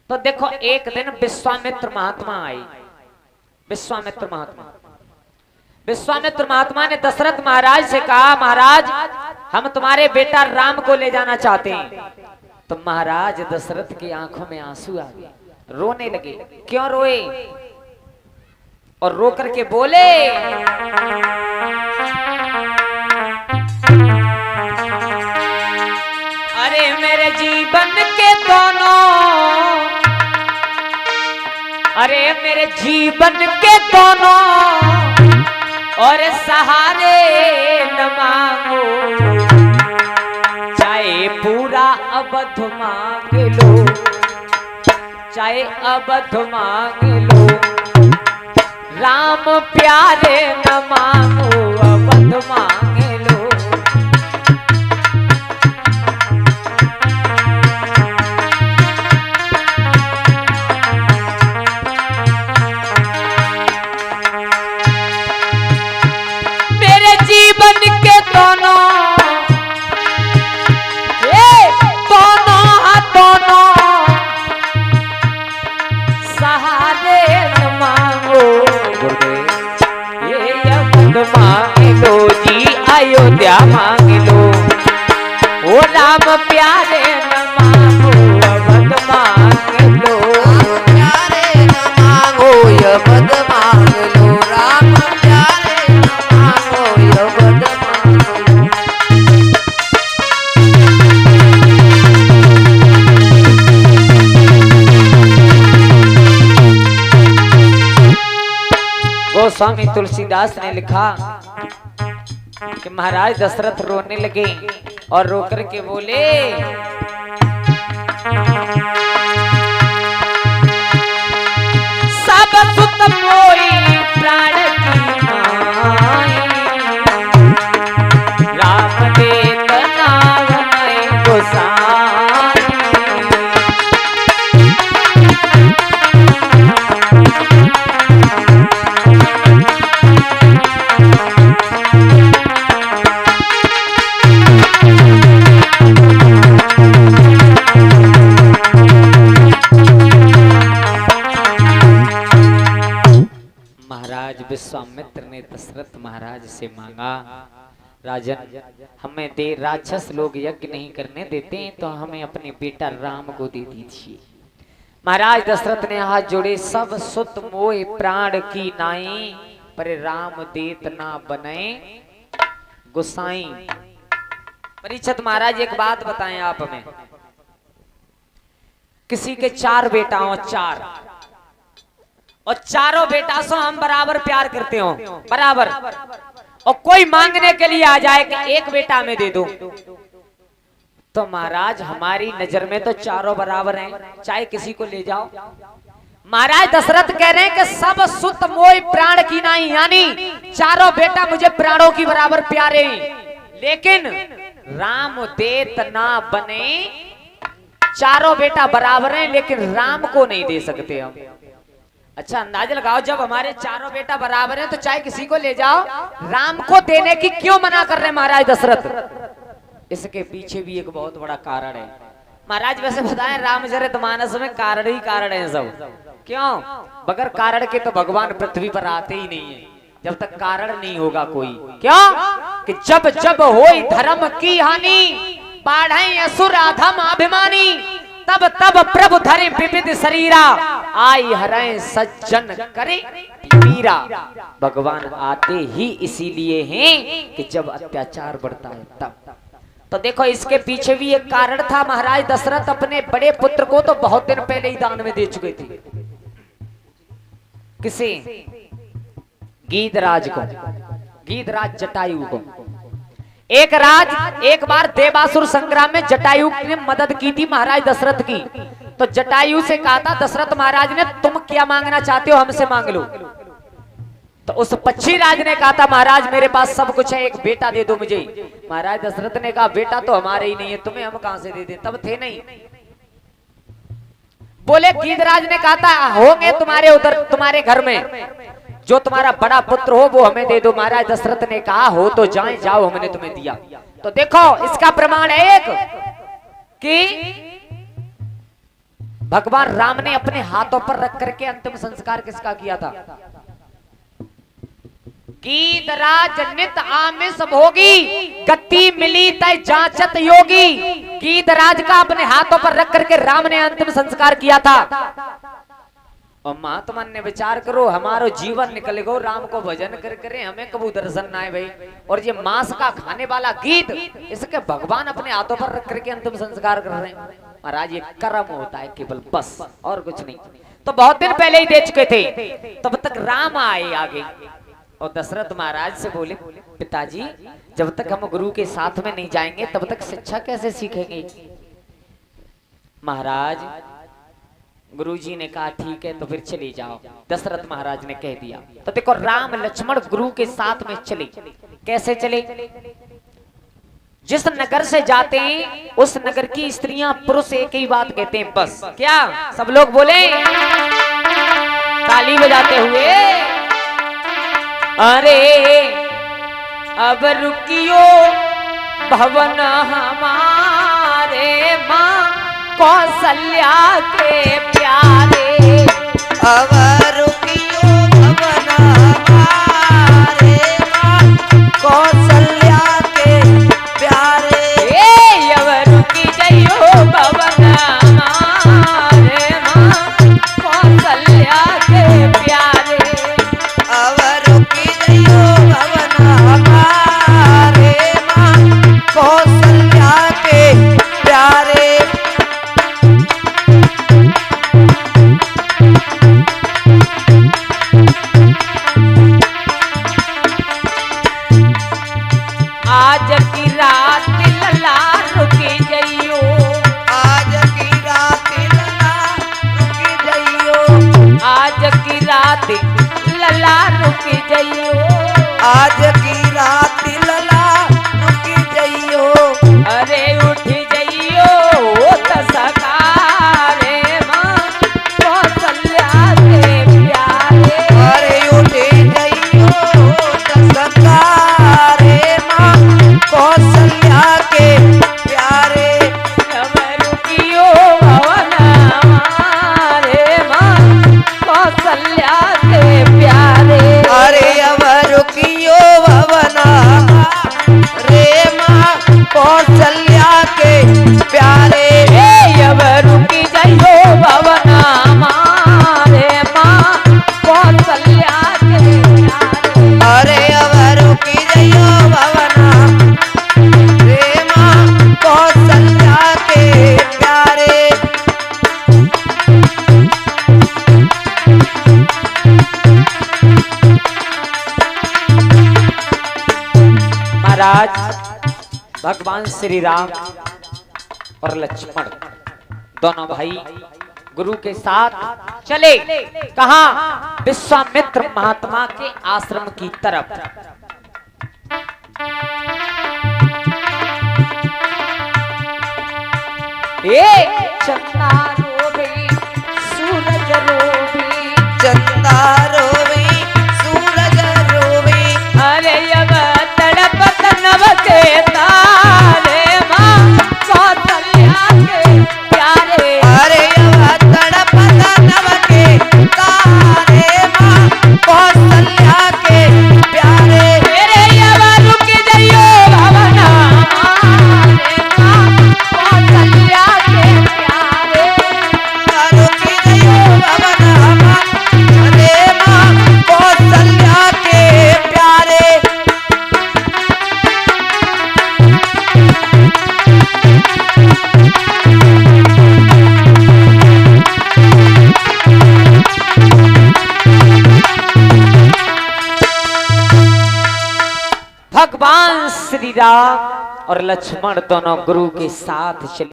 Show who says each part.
Speaker 1: तो देखो एक दिन विश्वामित्र महात्मा आई। विश्वामित्र महात्मा ने दशरथ महाराज से कहा, महाराज हम तुम्हारे बेटा राम को ले जाना चाहते हैं। तो महाराज दशरथ की आंखों में आंसू आ गए, रोने लगे। क्यों रोए? और रो करके बोले, अरे मेरे जीवन के दोनों, अरे मेरे जीवन के दोनों और सहारे न मांगो, चाहे पूरा अवध मांग लो, चाहे अवध मांग लो, राम प्यारे न मांगो, अवध मांग लो। मेरे जीवन के दोनों, मांग लो जी, अयोध्या मांग लो, ओ राम प्यारे न मांगो, अवध मांग लो,
Speaker 2: प्यारे न मांगो, अवध मांग लो, राम प्यारे न मांगो, अवध मांग लो।
Speaker 1: गोस्वामी तुलसीदास ने लिखा कि महाराज दशरथ रोने लगे और रोकर के बोले, सब सुत मोई प्राण की माई, राम देत नाम में गोसाई। विश्वामित्र ने दशरथ महाराज से मांगा, राजन हमें दे, राक्षस लोग यज्ञ नहीं करने देते हैं तो हमें अपने बेटा राम को दे दीजिए। महाराज दशरथ ने हाथ जोड़े, सब सुत मोए प्राण की नाई, पर राम देत ना बने गुसाई। परीक्षित महाराज एक बात बताएं आप हमें, किसी के 4 बेटा हो, 4 और चारों बेटा से हम बराबर प्यार करते हो, बराबर, और कोई मांगने के लिए आ जाए कि एक बेटा में दे दो, तो महाराज हमारी नजर में तो चारों बराबर हैं, चाहे किसी को ले जाओ। महाराज दशरथ कह रहे हैं कि सब सुत मोय प्राण की नाई, यानी चारों बेटा मुझे प्राणों की बराबर प्यारे हैं, लेकिन राम देत ना बने। चारों बेटा बराबर हैं लेकिन राम को नहीं दे सकते हम। अच्छा अंदाजा लगाओ, जब हमारे चारों बेटा बराबर हैं तो चाहे किसी को ले जाओ, राम को देने की क्यों मना कर रहे हैं महाराज दशरथ? इसके पीछे भी एक बहुत बड़ा कारण है महाराज। वैसे बताएं, रामचरितमानस में कारण ही कारण है सब। क्यों? बगैर कारण के तो भगवान पृथ्वी पर आते ही नहीं है, जब तक कारण नहीं होगा कोई। क्यों? कि जब जब होई धर्म की हानि, बाढ़े असुर अधम अभिमानी, तब तब प्रभु धरे विविध शरीरा, आई हरें सज्जन करे पीरा। भगवान आते ही इसीलिए हैं कि जब अत्याचार बढ़ता है तब। तो देखो इसके पीछे भी एक कारण था। महाराज दशरथ अपने बड़े पुत्र को तो बहुत दिन पहले ही दान में दे चुके थे। किसे? गीधराज को, गीधराज जटायु को। एक बार देवासुर संग्राम में जटायु ने मदद की थी महाराज दशरथ की। तो जटायु से कहा था दशरथ महाराज ने, तुम क्या मांगना चाहते हो हमसे मांग लो। तो उस पक्षी राज ने कहा था, महाराज मेरे पास सब कुछ है, एक बेटा दे दो मुझे। महाराज दशरथ ने कहा, बेटा तो हमारे ही नहीं है, तुम्हें हम कहां से दे दें, तब थे नहीं। बोले गीधराज ने कहा था, होंगे तुम्हारे उधर, तुम्हारे घर में जो तुम्हारा बड़ा पुत्र हो वो हमें दे दो। महाराज दशरथ ने कहा, हो तो जाए, जाओ, हमने तुम्हें दिया। तो देखो इसका प्रमाण है एक कि भगवान राम ने अपने हाथों पर रख करके अंतिम संस्कार किसका किया था? गीधराज नित आमिष भोगी, गति मिली तय जांचत योगी। गीधराज का अपने हाथों पर रख करके राम ने अंतिम संस्कार किया था। और महात्मा ने विचार करो, हमारो जीवन निकल गो राम को भजन कर करे, हमें कबू दर्शन ना आए भाई। और ये मांस का खाने वाला गीत, इसके भगवान अपने हाथों पर रख करके अंतिम संस्कार कर रहे हैं। महाराज ये कर्म होता है केवल, बस और कुछ नहीं। तो बहुत दिन पहले ही दे चुके थे, तब तक राम आए आगे और दशरथ महाराज से बोले, पिताजी जब तक हम गुरु के साथ में नहीं जाएंगे तब तक शिक्षा कैसे सीखेंगे? महाराज गुरुजी ने कहा ठीक है तो फिर चले जाओ। दशरथ महाराज ने कह दिया। तो देखो राम लक्ष्मण गुरु के साथ में चले। कैसे चले? जिस नगर से जाते हैं उस नगर की स्त्रियां पुरुष एक ही बात कहते हैं, बस। क्या सब लोग बोले ताली बजाते हुए, अरे अब रुकियो भवन हमारे, माँ कौशल्या के प्यारे।
Speaker 2: अब रुकियो भवन हमारे, माँ कौशल्या के प्यारे।
Speaker 1: अब रुकी जइयो भवन हमारे, माँ कौशल्या के प्यारे।
Speaker 2: अब रुकी जइयो भवन हमारे, माँ कौशल्या के प्यारे।
Speaker 1: आज की रात लला रुकी जइयो,
Speaker 2: आज की रात लला रुकी जइयो,
Speaker 1: आज की रात लला रुकी जइयो,
Speaker 2: आज की रात लला रुकी जइयो।
Speaker 1: अरे उठी जइयो त सकारे, माँ कौशल्या के प्यारे।
Speaker 2: अरे उठे जइयो त सकारे, माँ कौशल्या के प्यारे।
Speaker 1: अब रुकियो भवन हमारे, माँ कौशल्या के प्यारे।
Speaker 2: अरे अब रुकियो भवन रे, माँ कौशल्या के प्यारे।
Speaker 1: अब रुकी जइयो भवन हमारे, माँ कौशल्या के प्यारे।
Speaker 2: अरे अब रुकी जइयो भवन रे, माँ कौशल्या के प्यारे।
Speaker 1: महाराज भगवान श्री राम और लक्ष्मण दोनों भाई गुरु के साथ चले। कहा? विश्वामित्र महात्मा के आश्रम की तरफ। एक चंदा रोबे सूरज रोबे,
Speaker 2: चंदा रोवे सूरज रोवे।
Speaker 1: अरे अब तड़पत नभ के तारे, माँ कौशल्या के प्यारे।
Speaker 2: अरे अब तड़पत नभ के तारे, माँ कौशल्या के प्यारे।
Speaker 1: मेरे अब रुक जइयो भवन हमारे, माँ कौशल्या के प्यारे।
Speaker 2: रुकी जइयो भवन हमारे, माँ कौशल्या के प्यारे।
Speaker 1: भगवान श्री राम और लक्ष्मण दोनों गुरु के साथ चले।